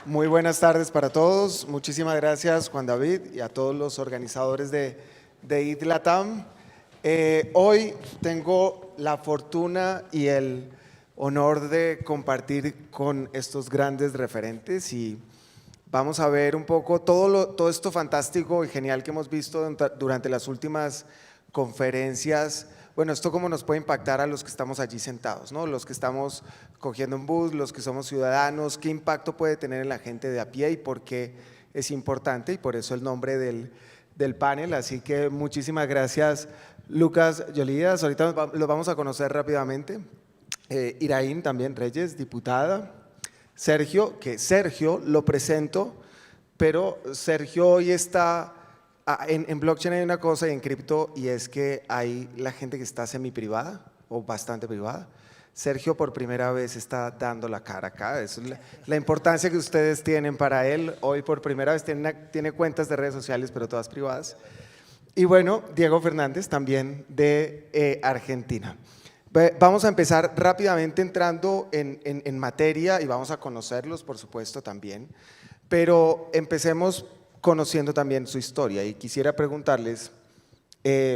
Muy buenas tardes para todos. Muchísimas gracias, Juan David, y a todos los organizadores de IT Latam. Hoy tengo la fortuna y el honor de compartir con estos grandes referentes y vamos a ver un poco todo esto fantástico y genial que hemos visto durante las últimas conferencias. Bueno, esto cómo nos puede impactar a los que estamos allí sentados, ¿no? Los que estamos cogiendo un bus, los que somos ciudadanos, qué impacto puede tener en la gente de a pie y por qué es importante, y por eso el nombre del panel. Así que muchísimas gracias, Lucas Yolías. Ahorita los vamos a conocer rápidamente. Iraín también Reyes, diputada. Sergio, que Sergio lo presento, pero Sergio hoy está… En blockchain hay una cosa y en cripto, y es que hay la gente que está semi-privada o bastante privada. Sergio por primera vez está dando la cara acá. Eso es la importancia que ustedes tienen para él. Hoy por primera vez tiene cuentas de redes sociales, pero todas privadas. Y bueno, Diego Fernández, también de Argentina. Vamos a empezar rápidamente entrando en materia y vamos a conocerlos, por supuesto, también. Pero empecemos conociendo también su historia y quisiera preguntarles,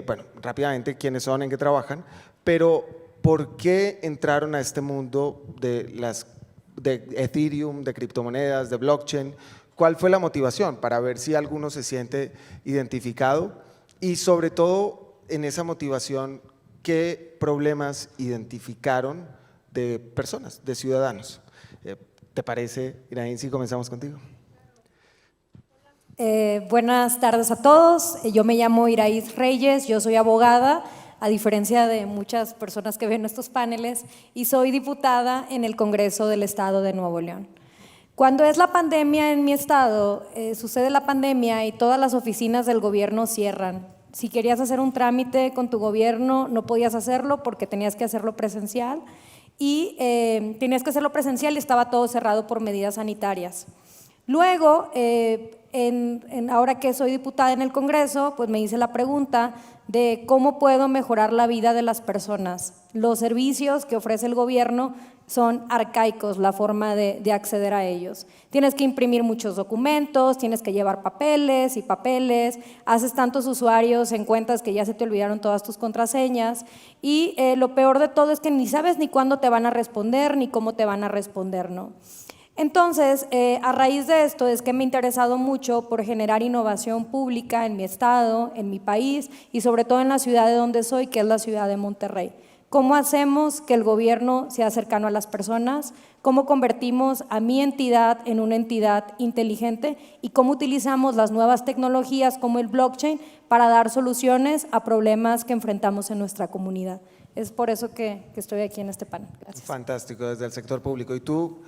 bueno, rápidamente quiénes son, en qué trabajan, pero ¿por qué entraron a este mundo de Ethereum, de criptomonedas, de blockchain? ¿Cuál fue la motivación para ver si alguno se siente identificado? Y sobre todo, en esa motivación, ¿qué problemas identificaron de personas, de ciudadanos? ¿Te parece, Iraín, si comenzamos contigo? Buenas tardes a todos. Yo me llamo Iraín Reyes, yo soy abogada, a diferencia de muchas personas que ven estos paneles, y soy diputada en el Congreso del Estado de Nuevo León. Cuando es la pandemia en mi estado, sucede la pandemia y todas las oficinas del gobierno cierran. Si querías hacer un trámite con tu gobierno, no podías hacerlo porque tenías que hacerlo presencial y estaba todo cerrado por medidas sanitarias. Luego, ahora que soy diputada en el Congreso, pues me hice la pregunta de cómo puedo mejorar la vida de las personas. Los servicios que ofrece el gobierno son arcaicos, la forma de acceder a ellos. Tienes que imprimir muchos documentos, tienes que llevar papeles y papeles, haces tantos usuarios en cuentas que ya se te olvidaron todas tus contraseñas y lo peor de todo es que ni sabes ni cuándo te van a responder ni cómo te van a responder, ¿no? Entonces, a raíz de esto es que me he interesado mucho por generar innovación pública en mi estado, en mi país y sobre todo en la ciudad de donde soy, que es la ciudad de Monterrey. ¿Cómo hacemos que el gobierno sea cercano a las personas? ¿Cómo convertimos a mi entidad en una entidad inteligente? ¿Y cómo utilizamos las nuevas tecnologías como el blockchain para dar soluciones a problemas que enfrentamos en nuestra comunidad? Es por eso que estoy aquí en este panel. Gracias. Fantástico, desde el sector público. ¿Y tú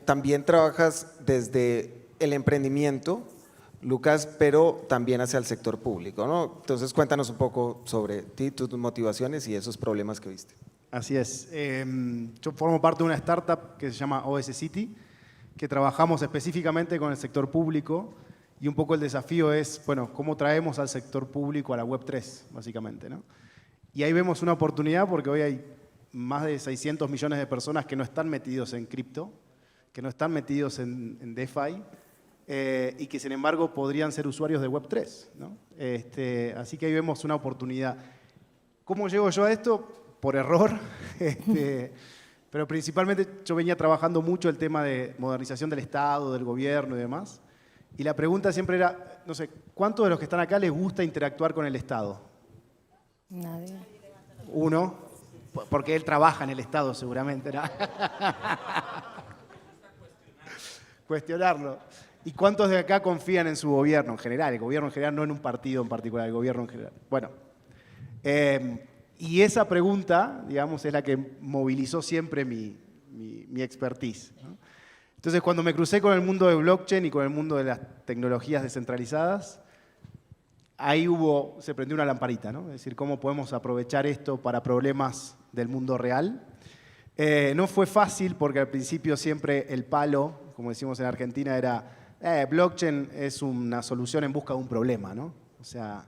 también trabajas desde el emprendimiento, Lucas, pero también hacia el sector público, ¿no? Entonces cuéntanos un poco sobre ti, tus motivaciones y esos problemas que viste. Así es. Yo formo parte de una startup que se llama OS City, que trabajamos específicamente con el sector público y un poco el desafío es, bueno, cómo traemos al sector público a la Web3, básicamente, ¿no? Y ahí vemos una oportunidad porque hoy hay más de 600 millones de personas que no están metidos en cripto, que no están metidos en DeFi y que sin embargo podrían ser usuarios de Web3, ¿no? Así que ahí vemos una oportunidad. ¿Cómo llego yo a esto? Por error, pero principalmente yo venía trabajando mucho el tema de modernización del Estado, del gobierno y demás. Y la pregunta siempre era, no sé, ¿cuántos de los que están acá les gusta interactuar con el Estado? Nadie. Uno, porque él trabaja en el Estado seguramente, ¿no? Cuestionarlo. ¿Y cuántos de acá confían en su gobierno en general? El gobierno en general, no en un partido en particular, el gobierno en general. Bueno, y esa pregunta, digamos, es la que movilizó siempre mi expertise, ¿no? Entonces, cuando me crucé con el mundo de blockchain y con el mundo de las tecnologías descentralizadas, ahí se prendió una lamparita, ¿no? Es decir, cómo podemos aprovechar esto para problemas del mundo real. No fue fácil porque al principio siempre el palo, como decimos en Argentina, era blockchain es una solución en busca de un problema, ¿no? O sea,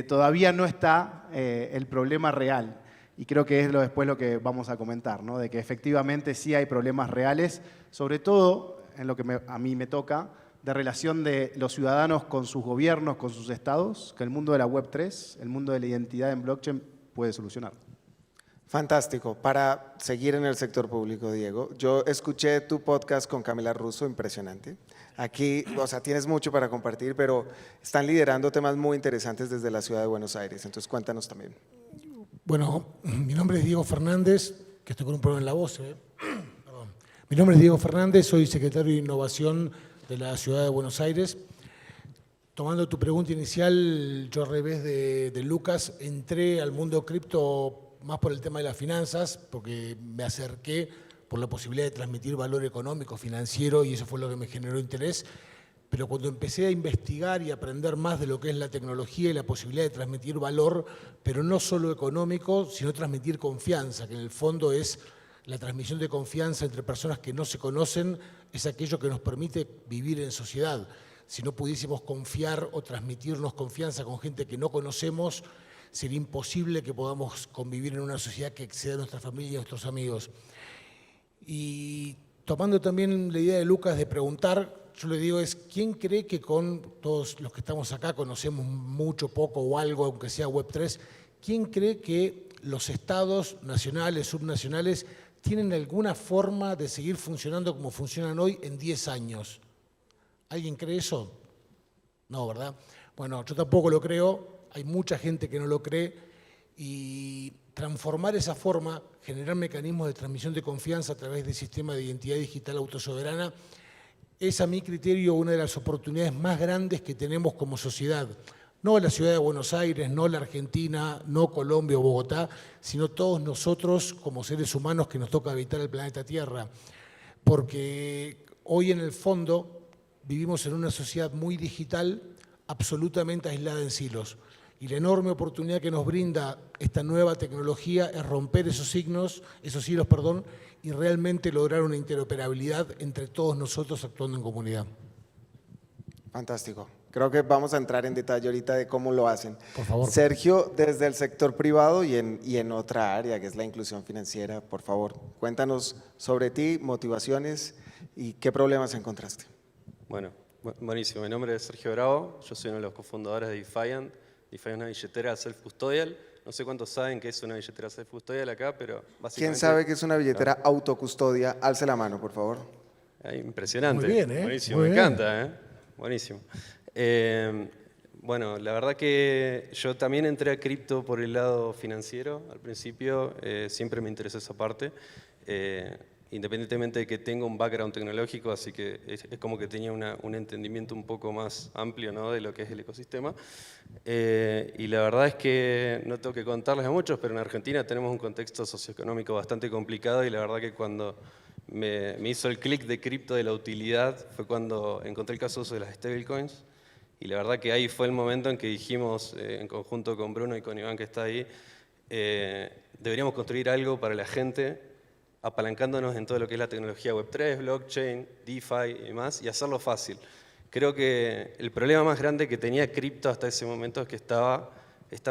todavía no está el problema real. Y creo que es después lo que vamos a comentar, ¿no? De que efectivamente sí hay problemas reales, sobre todo en lo que a mí me toca, de relación de los ciudadanos con sus gobiernos, con sus estados, que el mundo de la Web3, el mundo de la identidad en blockchain puede solucionar. Fantástico. Para seguir en el sector público, Diego, yo escuché tu podcast con Camila Russo, impresionante. Aquí, o sea, tienes mucho para compartir, pero están liderando temas muy interesantes desde la ciudad de Buenos Aires. Entonces, cuéntanos también. Bueno, mi nombre es Diego Fernández, que estoy con un problema en la voz. Perdón. Mi nombre es Diego Fernández, soy secretario de Innovación de la ciudad de Buenos Aires. Tomando tu pregunta inicial, yo al revés de Lucas, entré al mundo cripto más por el tema de las finanzas, porque me acerqué por la posibilidad de transmitir valor económico, financiero, y eso fue lo que me generó interés. Pero cuando empecé a investigar y aprender más de lo que es la tecnología y la posibilidad de transmitir valor, pero no solo económico, sino transmitir confianza, que en el fondo es la transmisión de confianza entre personas que no se conocen, es aquello que nos permite vivir en sociedad. Si no pudiésemos confiar o transmitirnos confianza con gente que no conocemos, sería imposible que podamos convivir en una sociedad que exceda a nuestra familia y a nuestros amigos. Y tomando también la idea de Lucas de preguntar, yo le digo ¿quién cree que con todos los que estamos acá conocemos mucho, poco o algo, aunque sea Web3, quién cree que los estados nacionales, subnacionales, tienen alguna forma de seguir funcionando como funcionan hoy en 10 años? ¿Alguien cree eso? No, ¿verdad? Bueno, yo tampoco lo creo, hay mucha gente que no lo cree, y transformar esa forma, generar mecanismos de transmisión de confianza a través del sistema de identidad digital autosoberana, es a mi criterio una de las oportunidades más grandes que tenemos como sociedad. No la ciudad de Buenos Aires, no la Argentina, no Colombia o Bogotá, sino todos nosotros como seres humanos que nos toca habitar el planeta Tierra. Porque hoy en el fondo vivimos en una sociedad muy digital, absolutamente aislada en silos. Y la enorme oportunidad que nos brinda esta nueva tecnología es romper esos hilos, y realmente lograr una interoperabilidad entre todos nosotros actuando en comunidad. Fantástico. Creo que vamos a entrar en detalle ahorita de cómo lo hacen. Por favor. Sergio, desde el sector privado y en otra área, que es la inclusión financiera, por favor, cuéntanos sobre ti, motivaciones y qué problemas encontraste. Bueno, buenísimo. Mi nombre es Sergio Bravo, yo soy uno de los cofundadores de Defiant. Defiant es una billetera self-custodial. No sé cuántos saben qué es una billetera self-custodial acá, pero básicamente... ¿Quién sabe que es una billetera autocustodia? Alce la mano, por favor. Impresionante. Muy bien, ¿eh? Buenísimo, Muy me bien. encanta, ¿eh? Buenísimo. Bueno, la verdad que yo también entré a cripto por el lado financiero al principio, siempre me interesó esa parte, independientemente de que tenga un background tecnológico, así que es como que tenía un entendimiento un poco más amplio, ¿no?, de lo que es el ecosistema. Y la verdad es que no tengo que contarles a muchos, pero en Argentina tenemos un contexto socioeconómico bastante complicado y la verdad que cuando me hizo el clic de cripto de la utilidad fue cuando encontré el caso de uso de las stablecoins. Y la verdad que ahí fue el momento en que dijimos, en conjunto con Bruno y con Iván que está ahí, deberíamos construir algo para la gente, apalancándonos en todo lo que es la tecnología Web3, blockchain, DeFi y demás, y hacerlo fácil. Creo que el problema más grande que tenía cripto hasta ese momento es que estaba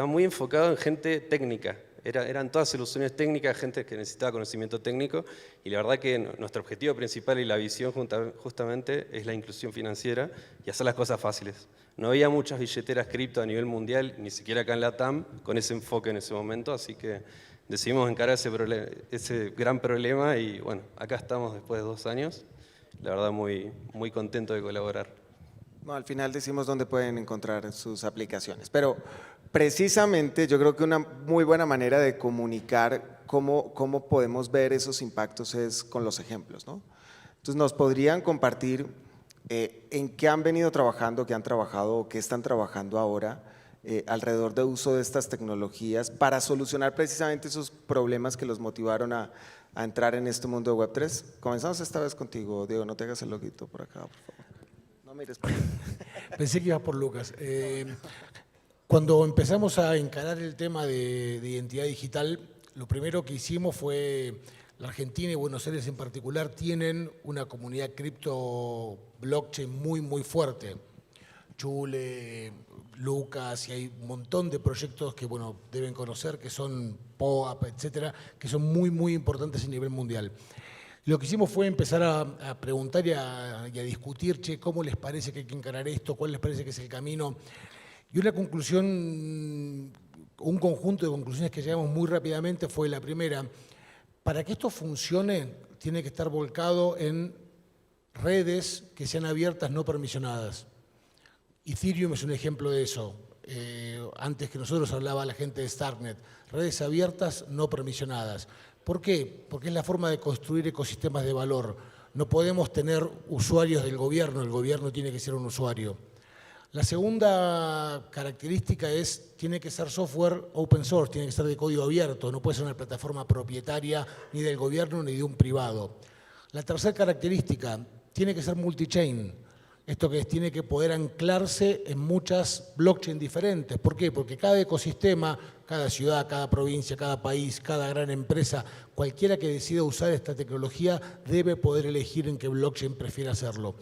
muy enfocado en gente técnica. Eran todas soluciones técnicas, gente que necesitaba conocimiento técnico, y la verdad que nuestro objetivo principal y la visión justamente es la inclusión financiera y hacer las cosas fáciles. No había muchas billeteras cripto a nivel mundial, ni siquiera acá en la TAM, con ese enfoque en ese momento, así que decidimos encarar ese gran problema y bueno, acá estamos después de 2 años. La verdad muy contento de colaborar. No, al final decimos dónde pueden encontrar sus aplicaciones, pero precisamente yo creo que una muy buena manera de comunicar cómo podemos ver esos impactos es con los ejemplos, ¿no? Entonces, ¿nos podrían compartir en qué han venido trabajando, qué han trabajado o qué están trabajando ahora alrededor de uso de estas tecnologías para solucionar precisamente esos problemas que los motivaron a entrar en este mundo de Web3? Comenzamos esta vez contigo, Diego, no te hagas el loguito por acá, por favor. No mires por ahí. Pensé que ibas por Lucas. Cuando empezamos a encarar el tema de identidad digital, lo primero que hicimos fue, la Argentina y Buenos Aires en particular tienen una comunidad cripto blockchain muy fuerte. Chule, Lucas, y hay un montón de proyectos que, bueno, deben conocer, que son POAP, etcétera, que son muy, muy importantes a nivel mundial. Lo que hicimos fue empezar a preguntar y a discutir, che, ¿cómo les parece que hay que encarar esto? ¿Cuál les parece que es el camino? Y una conclusión, un conjunto de conclusiones que llegamos muy rápidamente fue la primera: para que esto funcione, tiene que estar volcado en redes que sean abiertas, no permisionadas. Ethereum es un ejemplo de eso. Antes que nosotros hablaba la gente de Starknet. Redes abiertas, no permisionadas. ¿Por qué? Porque es la forma de construir ecosistemas de valor. No podemos tener usuarios del gobierno, el gobierno tiene que ser un usuario. La segunda característica es, tiene que ser software open source, tiene que ser de código abierto, no puede ser una plataforma propietaria ni del gobierno ni de un privado. La tercera característica, tiene que ser multi-chain. Esto que es, tiene que poder anclarse en muchas blockchain diferentes. ¿Por qué? Porque cada ecosistema, cada ciudad, cada provincia, cada país, cada gran empresa, cualquiera que decida usar esta tecnología debe poder elegir en qué blockchain prefiere hacerlo.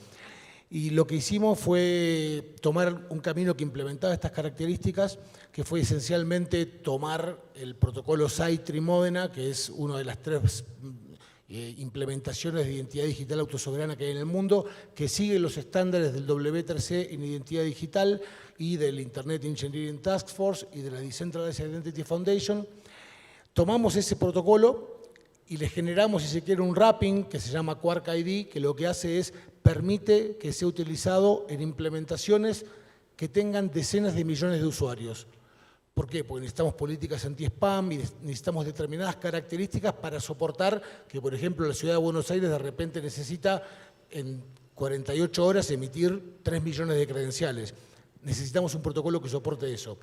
Y lo que hicimos fue tomar un camino que implementaba estas características, que fue esencialmente tomar el protocolo Saitri Modena, que es una de las 3 implementaciones de identidad digital autosoberana que hay en el mundo, que sigue los estándares del W3C en identidad digital y del Internet Engineering Task Force y de la Decentralized Identity Foundation. Tomamos ese protocolo y le generamos, si se quiere, un wrapping que se llama Quark ID, que lo que hace es permite que sea utilizado en implementaciones que tengan decenas de millones de usuarios. ¿Por qué? Porque necesitamos políticas anti-spam y necesitamos determinadas características para soportar que, por ejemplo, la ciudad de Buenos Aires de repente necesita en 48 horas emitir 3 millones de credenciales. Necesitamos un protocolo que soporte eso.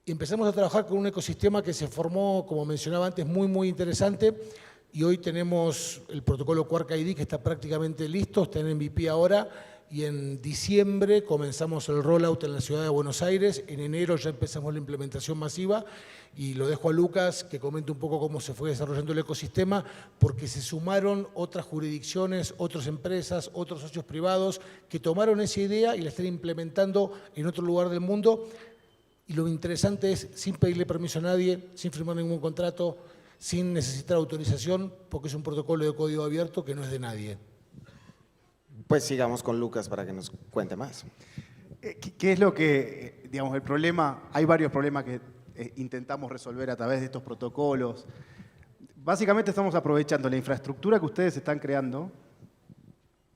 Y empezamos a trabajar con un ecosistema que se formó, como mencionaba antes, muy, muy interesante. Y hoy tenemos el protocolo Quark ID que está prácticamente listo, está en MVP ahora. Y en diciembre comenzamos el rollout en la ciudad de Buenos Aires. En enero ya empezamos la implementación masiva. Y lo dejo a Lucas que comente un poco cómo se fue desarrollando el ecosistema, porque se sumaron otras jurisdicciones, otras empresas, otros socios privados que tomaron esa idea y la están implementando en otro lugar del mundo. Y lo interesante es, sin pedirle permiso a nadie, sin firmar ningún contrato, sin necesitar autorización, porque es un protocolo de código abierto que no es de nadie. Pues sigamos con Lucas para que nos cuente más. ¿Qué es lo que, digamos, el problema? Hay varios problemas que intentamos resolver a través de estos protocolos. Básicamente estamos aprovechando la infraestructura que ustedes están creando.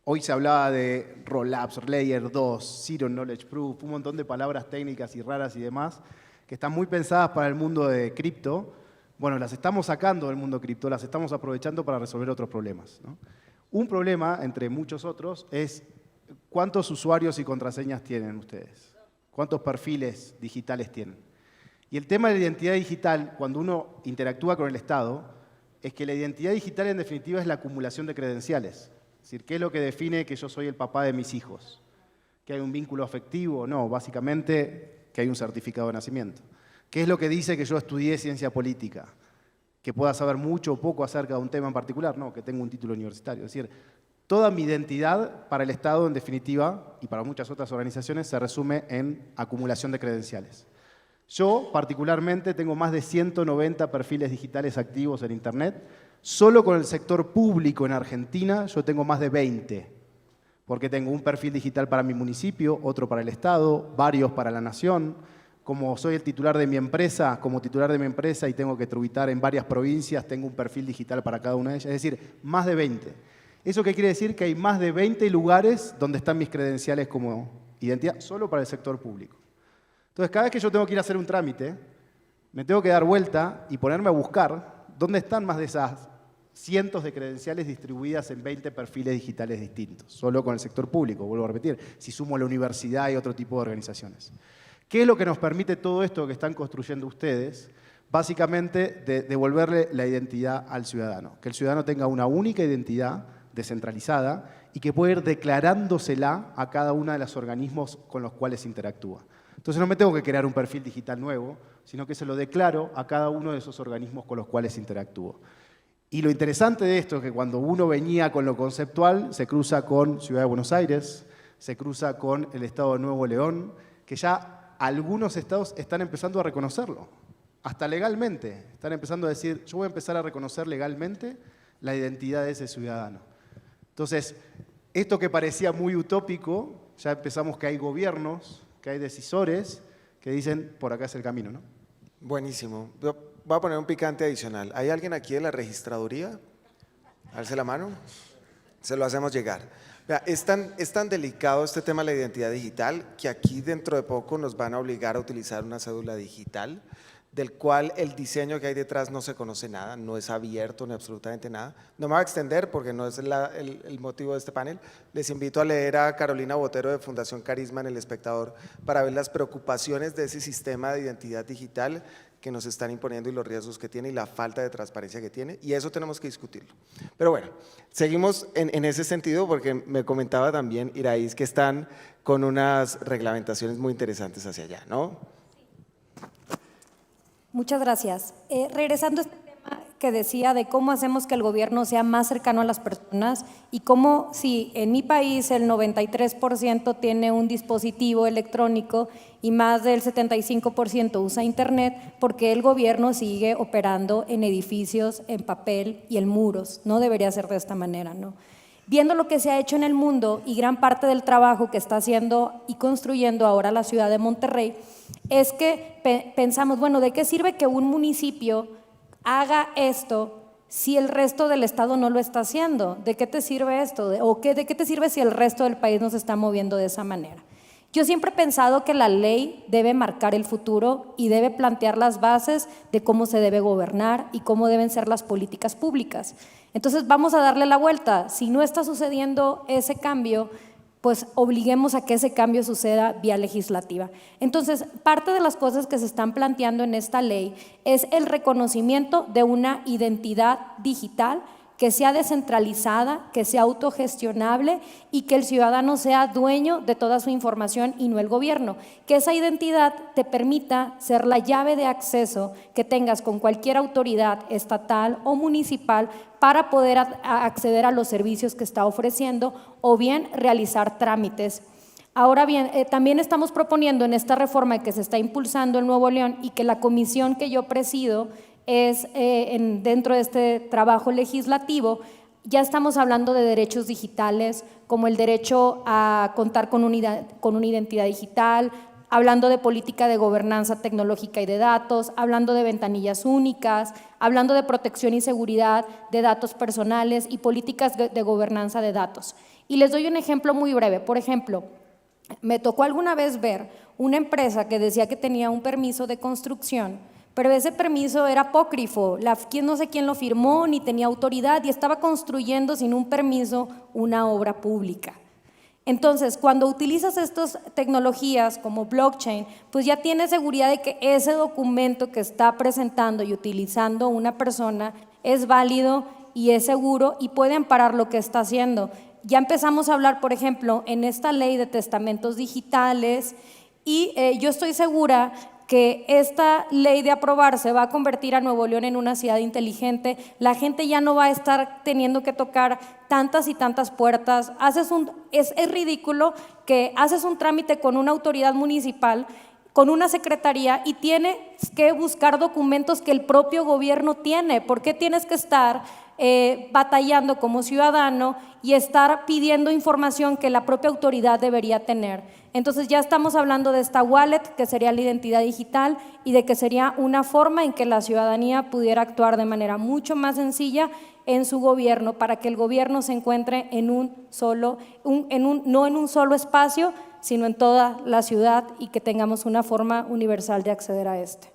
Hoy se hablaba de Rollups, Layer 2, Zero Knowledge Proof, un montón de palabras técnicas y raras y demás, que están muy pensadas para el mundo de cripto. Bueno, las estamos sacando del mundo cripto, las estamos aprovechando para resolver otros problemas, ¿no? Un problema, entre muchos otros, es cuántos usuarios y contraseñas tienen ustedes, cuántos perfiles digitales tienen. Y el tema de la identidad digital, cuando uno interactúa con el Estado, es que la identidad digital en definitiva es la acumulación de credenciales. Es decir, ¿qué es lo que define que yo soy el papá de mis hijos? ¿Que hay un vínculo afectivo? No, básicamente que hay un certificado de nacimiento. ¿Qué es lo que dice que yo estudié ciencia política? ¿Que pueda saber mucho o poco acerca de un tema en particular? No, que tengo un título universitario. Es decir, toda mi identidad para el Estado, en definitiva, y para muchas otras organizaciones, se resume en acumulación de credenciales. Yo, particularmente, tengo más de 190 perfiles digitales activos en Internet. Solo con el sector público en Argentina yo tengo más de 20, porque tengo un perfil digital para mi municipio, otro para el Estado, varios para la Nación. Como soy el titular de mi empresa, como titular de mi empresa y tengo que tributar en varias provincias, tengo un perfil digital para cada una de ellas, es decir, más de 20. ¿Eso qué quiere decir? Que hay más de 20 lugares donde están mis credenciales como identidad, solo para el sector público. Entonces, cada vez que yo tengo que ir a hacer un trámite, me tengo que dar vuelta y ponerme a buscar dónde están más de esas cientos de credenciales distribuidas en 20 perfiles digitales distintos, solo con el sector público, vuelvo a repetir, si sumo la universidad y otro tipo de organizaciones. ¿Qué es lo que nos permite todo esto que están construyendo ustedes? Básicamente, devolverle la identidad al ciudadano. Que el ciudadano tenga una única identidad descentralizada y que pueda ir declarándosela a cada uno de los organismos con los cuales interactúa. Entonces no me tengo que crear un perfil digital nuevo, sino que se lo declaro a cada uno de esos organismos con los cuales interactúo. Y lo interesante de esto es que cuando uno venía con lo conceptual, se cruza con Ciudad de Buenos Aires, se cruza con el Estado de Nuevo León, que ya algunos estados están empezando a reconocerlo, hasta legalmente. Están empezando a decir, yo voy a empezar a reconocer legalmente la identidad de ese ciudadano. Entonces, esto que parecía muy utópico, ya empezamos que hay gobiernos, que hay decisores que dicen, por acá es el camino, ¿no? Buenísimo. Yo voy a poner un picante adicional. ¿Hay alguien aquí de la registraduría? Alce la mano. Se lo hacemos llegar. Vea, es tan delicado este tema de la identidad digital que aquí dentro de poco nos van a obligar a utilizar una cédula digital, del cual el diseño que hay detrás no se conoce nada, no es abierto ni absolutamente nada. No me voy a extender porque no es el motivo de este panel. Les invito a leer a Carolina Botero de Fundación Carisma en El Espectador para ver las preocupaciones de ese sistema de identidad digital que nos están imponiendo y los riesgos que tiene y la falta de transparencia que tiene, y eso tenemos que discutirlo. Pero bueno, seguimos en ese sentido porque me comentaba también Iraíz que están con unas reglamentaciones muy interesantes hacia allá, ¿no? Muchas gracias. Regresando a este tema que decía de cómo hacemos que el gobierno sea más cercano a las personas y cómo si en mi país el 93% tiene un dispositivo electrónico y más del 75% usa internet, porque el gobierno sigue operando en edificios, en papel y en muros. No debería ser de esta manera, ¿no? Viendo lo que se ha hecho en el mundo y gran parte del trabajo que está haciendo y construyendo ahora la ciudad de Monterrey, es que pensamos, bueno, ¿de qué sirve que un municipio haga esto si el resto del estado no lo está haciendo? ¿De qué te sirve esto? ¿De qué te sirve si el resto del país no se está moviendo de esa manera? Yo siempre he pensado que la ley debe marcar el futuro y debe plantear las bases de cómo se debe gobernar y cómo deben ser las políticas públicas. Entonces vamos a darle la vuelta. Si no está sucediendo ese cambio, pues obliguemos a que ese cambio suceda vía legislativa. Entonces, parte de las cosas que se están planteando en esta ley es el reconocimiento de una identidad digital que sea descentralizada, que sea autogestionable y que el ciudadano sea dueño de toda su información y no el gobierno. Que esa identidad te permita ser la llave de acceso que tengas con cualquier autoridad estatal o municipal para poder acceder a los servicios que está ofreciendo o bien realizar trámites. Ahora bien, también estamos proponiendo en esta reforma que se está impulsando en Nuevo León y que la comisión que yo presido es dentro de este trabajo legislativo, ya estamos hablando de derechos digitales, como el derecho a contar con una identidad digital, hablando de política de gobernanza tecnológica y de datos, hablando de ventanillas únicas, hablando de protección y seguridad de datos personales y políticas de gobernanza de datos. Y les doy un ejemplo muy breve. Por ejemplo, me tocó alguna vez ver una empresa que decía que tenía un permiso de construcción, pero ese permiso era apócrifo, no sé quién lo firmó, ni tenía autoridad y estaba construyendo sin un permiso una obra pública. Entonces, cuando utilizas estas tecnologías como blockchain, pues ya tienes seguridad de que ese documento que está presentando y utilizando una persona es válido y es seguro y puede amparar lo que está haciendo. Ya empezamos a hablar, por ejemplo, en esta ley de testamentos digitales y yo estoy segura que esta ley de aprobarse va a convertir a Nuevo León en una ciudad inteligente. La gente ya no va a estar teniendo que tocar tantas y tantas puertas. Es ridículo que haces un trámite con una autoridad municipal, con una secretaría y tienes que buscar documentos que el propio gobierno tiene. ¿Por qué tienes que estar batallando como ciudadano y estar pidiendo información que la propia autoridad debería tener? Entonces ya estamos hablando de esta wallet, que sería la identidad digital, y de que sería una forma en que la ciudadanía pudiera actuar de manera mucho más sencilla en su gobierno, para que el gobierno se encuentre no en un solo espacio, sino en toda la ciudad y que tengamos una forma universal de acceder a este.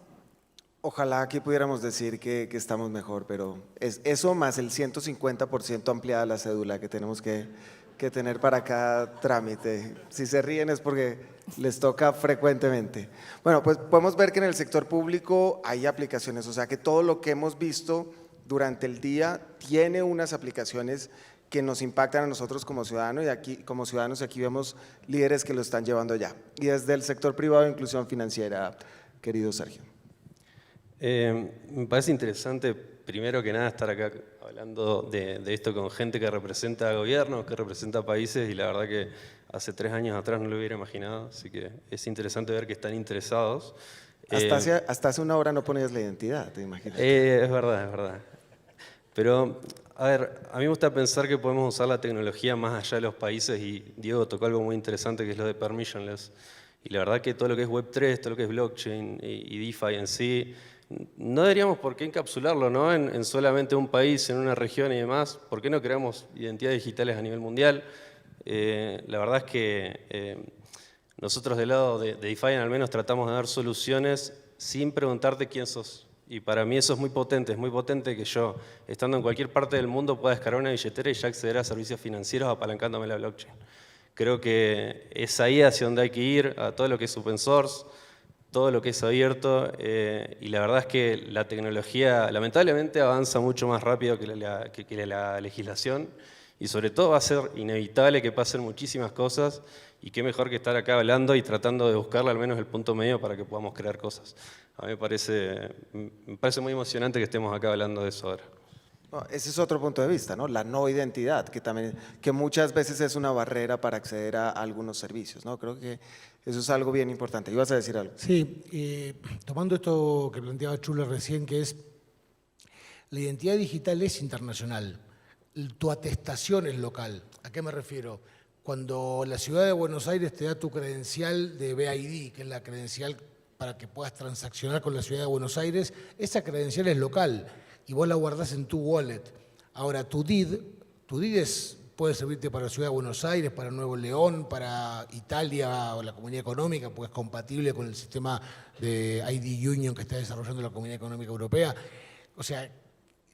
Ojalá aquí pudiéramos decir que estamos mejor, pero es eso más el 150% ampliada la cédula que tenemos que tener para cada trámite. Si se ríen es porque les toca frecuentemente. Bueno, pues podemos ver que en el sector público hay aplicaciones, o sea que todo lo que hemos visto durante el día tiene unas aplicaciones que nos impactan a nosotros como ciudadanos y aquí vemos líderes que lo están llevando ya. Y desde el sector privado de inclusión financiera, querido Sergio. Me parece interesante, primero que nada, estar acá hablando de esto con gente que representa gobiernos, que representa países, y la verdad que hace 3 años atrás no lo hubiera imaginado, así que es interesante ver que están interesados. Hasta hace una hora no ponías la identidad, te imaginas. Es verdad, es verdad. Pero, a ver, a mí me gusta pensar que podemos usar la tecnología más allá de los países y Diego tocó algo muy interesante que es lo de permissionless. Y la verdad que todo lo que es Web3, todo lo que es blockchain y DeFi en sí, no deberíamos por qué encapsularlo, ¿no? en solamente un país, en una región y demás. ¿Por qué no creamos identidades digitales a nivel mundial? La verdad es que nosotros del lado de DeFi al menos tratamos de dar soluciones sin preguntarte quién sos. Y para mí eso es muy potente que yo, estando en cualquier parte del mundo, pueda descargar una billetera y ya acceder a servicios financieros apalancándome la blockchain. Creo que es ahí hacia donde hay que ir, a todo lo que es open source, todo lo que es abierto, y la verdad es que la tecnología lamentablemente avanza mucho más rápido que la legislación, y sobre todo va a ser inevitable que pasen muchísimas cosas, y qué mejor que estar acá hablando y tratando de buscarle al menos el punto medio para que podamos crear cosas. A mí me parece muy emocionante que estemos acá hablando de eso ahora. No, ese es otro punto de vista, ¿no? La no identidad, que muchas veces es una barrera para acceder a algunos servicios, ¿no? Creo que eso es algo bien importante. ¿Ibas a decir algo? Sí, tomando esto que planteaba Chula recién, que es la identidad digital es internacional, tu atestación es local. ¿A qué me refiero? Cuando la ciudad de Buenos Aires te da tu credencial de BID, que es la credencial para que puedas transaccionar con la ciudad de Buenos Aires, esa credencial es local y vos la guardás en tu wallet. Ahora, tu DID puede servirte para la ciudad de Buenos Aires, para Nuevo León, para Italia o la Comunidad Económica, porque es compatible con el sistema de ID Union que está desarrollando la Comunidad Económica Europea. O sea,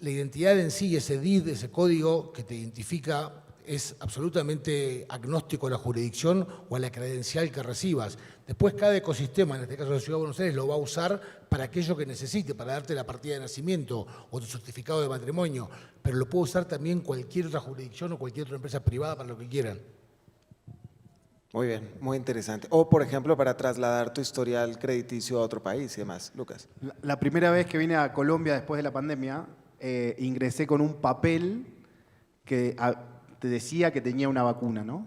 la identidad en sí, ese DID, ese código que te identifica, es absolutamente agnóstico a la jurisdicción o a la credencial que recibas. Después cada ecosistema, en este caso la Ciudad de Buenos Aires, lo va a usar para aquello que necesite, para darte la partida de nacimiento o tu certificado de matrimonio, pero lo puede usar también cualquier otra jurisdicción o cualquier otra empresa privada para lo que quieran. Muy bien, muy interesante. O, por ejemplo, para trasladar tu historial crediticio a otro país y demás. Lucas. La primera vez que vine a Colombia después de la pandemia, ingresé con un papel que te decía que tenía una vacuna, ¿no?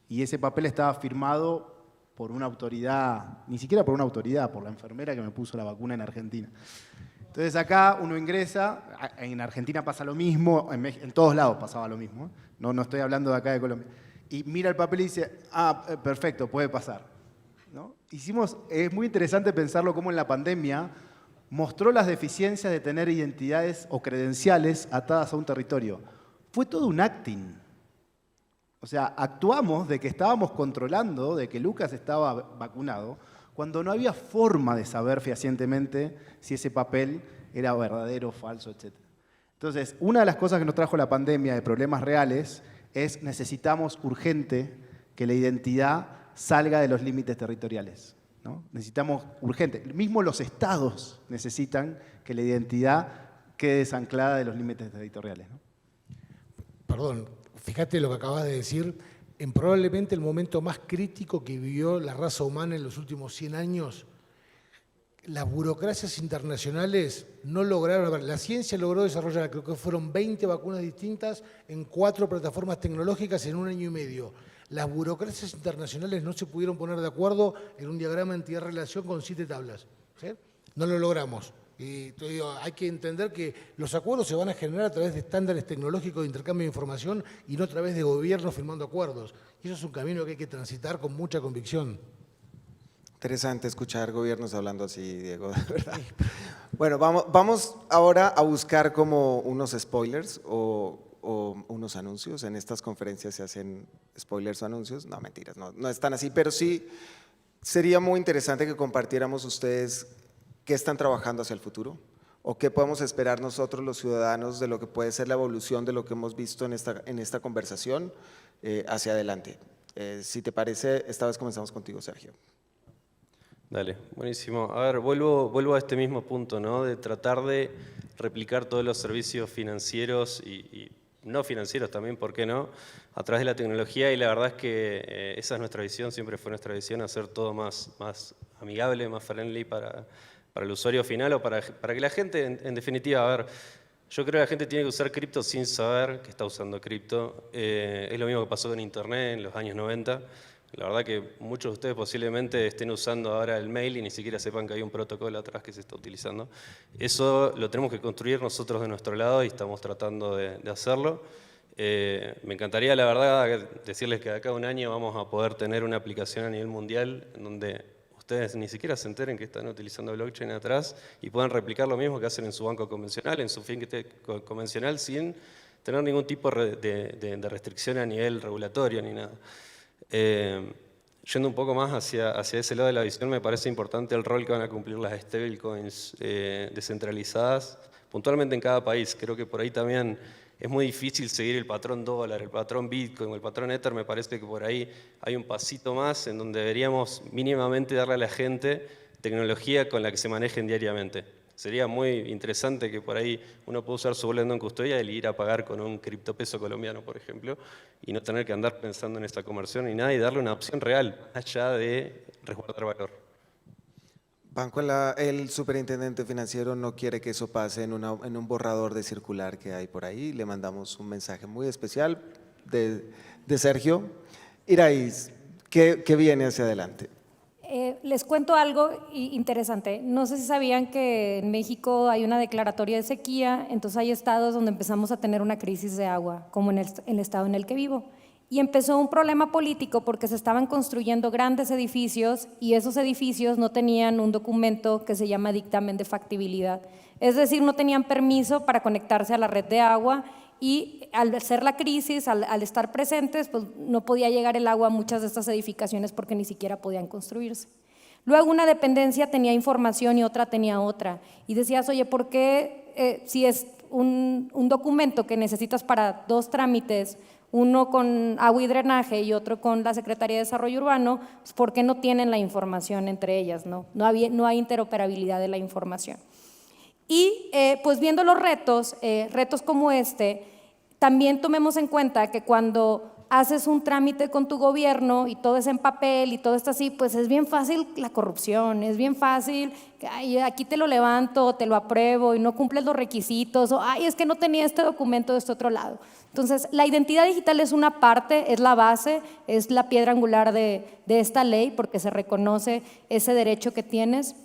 Y ese papel estaba firmado por una autoridad, ni siquiera por una autoridad, por la enfermera que me puso la vacuna en Argentina. Entonces acá uno ingresa, en Argentina pasa lo mismo, en todos lados pasaba lo mismo, no estoy hablando de acá de Colombia. Y mira el papel y dice, perfecto, puede pasar, ¿no? Es muy interesante pensarlo cómo en la pandemia mostró las deficiencias de tener identidades o credenciales atadas a un territorio. Fue todo un acting. O sea, actuamos de que estábamos controlando, de que Lucas estaba vacunado, cuando no había forma de saber fehacientemente si ese papel era verdadero, falso, etc. Entonces, una de las cosas que nos trajo la pandemia de problemas reales es necesitamos urgente que la identidad salga de los límites territoriales, ¿no? Necesitamos urgente. Mismo los estados necesitan que la identidad quede desanclada de los límites territoriales, ¿no? Perdón, fíjate lo que acabas de decir, en probablemente el momento más crítico que vivió la raza humana en los últimos 100 años, las burocracias internacionales no lograron, la ciencia logró desarrollar, creo que fueron 20 vacunas distintas en 4 plataformas tecnológicas en 1 año y medio. Las burocracias internacionales no se pudieron poner de acuerdo en un diagrama entidad-relación con 7 tablas, ¿sí? No lo logramos. Y te digo, hay que entender que los acuerdos se van a generar a través de estándares tecnológicos de intercambio de información y no a través de gobiernos firmando acuerdos. Y eso es un camino que hay que transitar con mucha convicción. Interesante escuchar gobiernos hablando así, Diego, de verdad. Bueno, vamos ahora a buscar como unos spoilers o unos anuncios. En estas conferencias se hacen spoilers o anuncios. No, mentiras, no es tan así, pero sí sería muy interesante que compartiéramos ustedes qué están trabajando hacia el futuro o qué podemos esperar nosotros los ciudadanos de lo que puede ser la evolución de lo que hemos visto en esta conversación hacia adelante. Si te parece, esta vez comenzamos contigo, Sergio. Dale, buenísimo. A ver, vuelvo a este mismo punto, ¿no? De tratar de replicar todos los servicios financieros y no financieros también, ¿por qué no?, a través de la tecnología, y la verdad es que esa es nuestra visión, siempre fue nuestra visión, hacer todo más amigable, más friendly para el usuario final o para que la gente, en definitiva, a ver, Yo creo que la gente tiene que usar cripto sin saber que está usando cripto. Es lo mismo que pasó con Internet en los años 90. La verdad que muchos de ustedes posiblemente estén usando ahora el mail y ni siquiera sepan que hay un protocolo atrás que se está utilizando. Eso lo tenemos que construir nosotros de nuestro lado y estamos tratando de hacerlo. Me encantaría, la verdad, decirles que de acá a un año vamos a poder tener una aplicación a nivel mundial en donde ustedes ni siquiera se enteren que están utilizando blockchain atrás y puedan replicar lo mismo que hacen en su banco convencional, en su fintech convencional, sin tener ningún tipo de restricción a nivel regulatorio ni nada. Yendo un poco más hacia ese lado de la visión, me parece importante el rol que van a cumplir las stablecoins descentralizadas, puntualmente en cada país. Creo que por ahí también es muy difícil seguir el patrón dólar, el patrón Bitcoin, el patrón Ether. Me parece que por ahí hay un pasito más en donde deberíamos mínimamente darle a la gente tecnología con la que se manejen diariamente. Sería muy interesante que por ahí uno pueda usar su boleto en custodia y ir a pagar con un criptopeso colombiano, por ejemplo, y no tener que andar pensando en esta conversión ni nada y darle una opción real, más allá de resguardar valor. Banco, el superintendente financiero no quiere que eso pase en un borrador de circular que hay por ahí. Le mandamos un mensaje muy especial de Sergio. Iraíz, ¿qué viene hacia adelante? Les cuento algo interesante. No sé si sabían que en México hay una declaratoria de sequía, entonces hay estados donde empezamos a tener una crisis de agua, como en el estado en el que vivo. Y empezó un problema político porque se estaban construyendo grandes edificios y esos edificios no tenían un documento que se llama dictamen de factibilidad. Es decir, no tenían permiso para conectarse a la red de agua y al ser la crisis, al estar presentes, pues no podía llegar el agua a muchas de estas edificaciones porque ni siquiera podían construirse. Luego una dependencia tenía información y otra tenía otra. Y decías, oye, ¿por qué si es un documento que necesitas para dos trámites, uno con agua y drenaje y otro con la Secretaría de Desarrollo Urbano, pues ¿por qué no tienen la información entre ellas? No hay interoperabilidad de la información. Y pues viendo los retos como este, también tomemos en cuenta que cuando haces un trámite con tu gobierno y todo es en papel y todo está así, pues es bien fácil la corrupción, es bien fácil, ay, aquí te lo levanto, te lo apruebo y no cumples los requisitos, o ay, es que no tenía este documento de este otro lado. Entonces, la identidad digital es una parte, es la base, es la piedra angular de esta ley porque se reconoce ese derecho que tienes.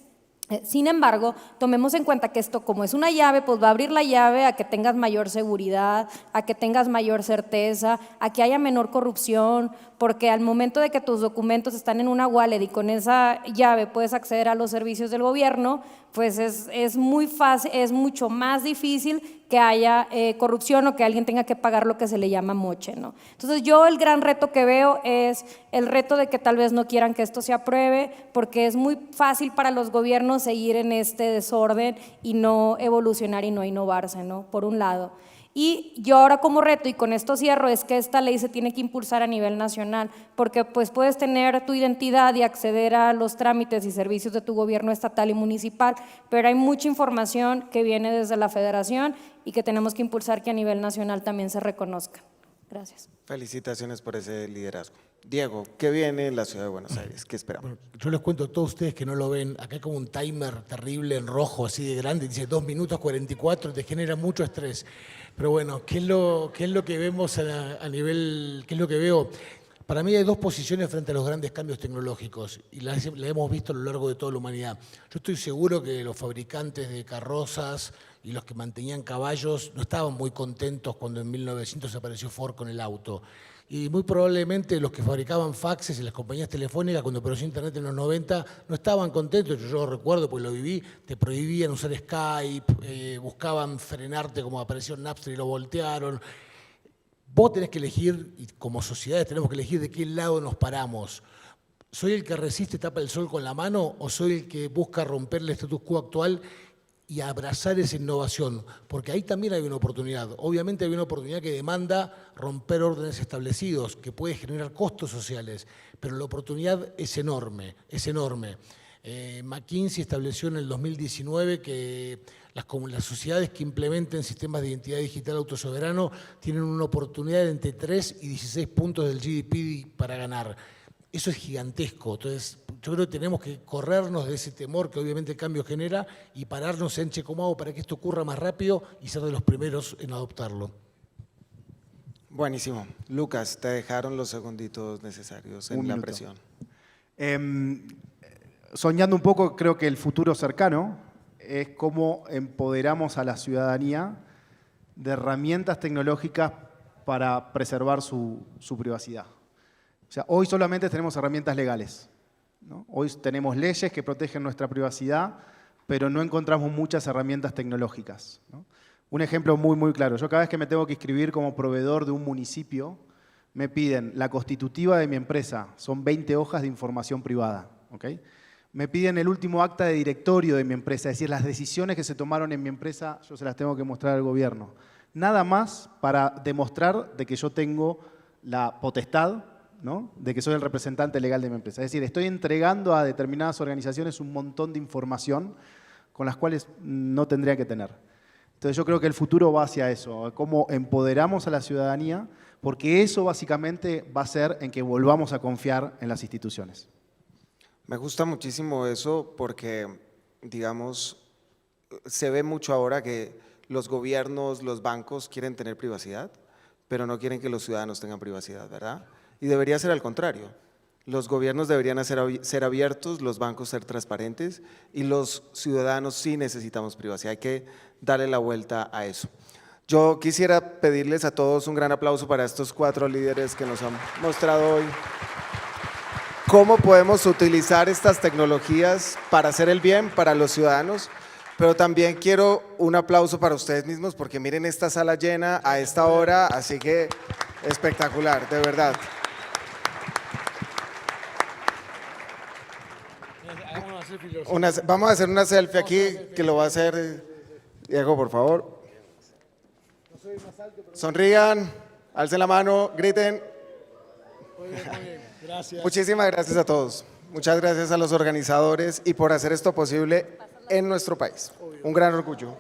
Sin embargo, tomemos en cuenta que esto, como es una llave, pues va a abrir la llave a que tengas mayor seguridad, a que tengas mayor certeza, a que haya menor corrupción, porque al momento de que tus documentos están en una wallet y con esa llave puedes acceder a los servicios del gobierno, pues es muy fácil, es mucho más difícil que haya corrupción o que alguien tenga que pagar lo que se le llama moche, ¿no? Entonces yo el gran reto que veo es el reto de que tal vez no quieran que esto se apruebe porque es muy fácil para los gobiernos seguir en este desorden y no evolucionar y no innovarse, ¿no? Por un lado. Y yo ahora como reto, y con esto cierro, es que esta ley se tiene que impulsar a nivel nacional, porque pues puedes tener tu identidad y acceder a los trámites y servicios de tu gobierno estatal y municipal, pero hay mucha información que viene desde la federación y que tenemos que impulsar que a nivel nacional también se reconozca. Gracias. Felicitaciones por ese liderazgo. Diego, ¿qué viene en la ciudad de Buenos Aires? ¿Qué esperamos? Bueno, yo les cuento a todos ustedes que no lo ven, acá hay como un timer terrible en rojo, así de grande, dice 2 minutos 44, te genera mucho estrés. Pero bueno, ¿qué es lo que vemos a nivel, qué es lo que veo? Para mí hay dos posiciones frente a los grandes cambios tecnológicos y las hemos visto a lo largo de toda la humanidad. Yo estoy seguro que los fabricantes de carrozas y los que mantenían caballos no estaban muy contentos cuando en 1900 apareció Ford con el auto. Y muy probablemente los que fabricaban faxes y las compañías telefónicas cuando apareció Internet en los 90 no estaban contentos. Yo lo recuerdo porque lo viví, te prohibían usar Skype, buscaban frenarte como apareció Napster y lo voltearon. Vos tenés que elegir, y como sociedades tenemos que elegir de qué lado nos paramos. ¿Soy el que resiste, tapa el sol con la mano o soy el que busca romper el status quo actual y abrazar esa innovación? Porque ahí también hay una oportunidad. Obviamente hay una oportunidad que demanda romper órdenes establecidos, que puede generar costos sociales, pero la oportunidad es enorme, es enorme. McKinsey estableció en el 2019 que las sociedades que implementen sistemas de identidad digital autosoberano tienen una oportunidad de entre 3 y 16 puntos del GDP para ganar. eso es gigantesco. Entonces, yo creo que tenemos que corrernos de ese temor que obviamente el cambio genera y pararnos en Checomago para que esto ocurra más rápido y ser de los primeros en adoptarlo. Buenísimo. Lucas, te dejaron los segunditos necesarios en Un la minuto. presión. Soñando un poco, creo que el futuro cercano es cómo empoderamos a la ciudadanía de herramientas tecnológicas para preservar su privacidad. O sea, hoy solamente tenemos herramientas legales, ¿no? Hoy tenemos leyes que protegen nuestra privacidad, pero no encontramos muchas herramientas tecnológicas, ¿no? Un ejemplo muy claro. Yo cada vez que me tengo que inscribir como proveedor de un municipio, me piden la constitutiva de mi empresa, son 20 hojas de información privada, ¿ok? Me piden el último acta de directorio de mi empresa, es decir, las decisiones que se tomaron en mi empresa, yo se las tengo que mostrar al gobierno. Nada más para demostrar de que yo tengo la potestad, ¿no?, de que soy el representante legal de mi empresa. Es decir, estoy entregando a determinadas organizaciones un montón de información con las cuales no tendría que tener. Entonces yo creo que el futuro va hacia eso, cómo empoderamos a la ciudadanía, porque eso básicamente va a ser en que volvamos a confiar en las instituciones. Me gusta muchísimo eso porque, digamos, se ve mucho ahora que los gobiernos, los bancos quieren tener privacidad, pero no quieren que los ciudadanos tengan privacidad, ¿verdad? Y debería ser al contrario. Los gobiernos deberían ser abiertos, los bancos ser transparentes y los ciudadanos sí necesitamos privacidad. Hay que darle la vuelta a eso. Yo quisiera pedirles a todos un gran aplauso para estos 4 líderes que nos han mostrado hoy cómo podemos utilizar estas tecnologías para hacer el bien para los ciudadanos, pero también quiero un aplauso para ustedes mismos porque miren esta sala llena a esta hora, así que espectacular, de verdad. Vamos a hacer una selfie aquí, que lo va a hacer Diego, por favor. Sonrían, alcen la mano, griten. Muy bien, gracias. Muchísimas gracias a todos. Muchas gracias a los organizadores y por hacer esto posible en nuestro país. Un gran orgullo.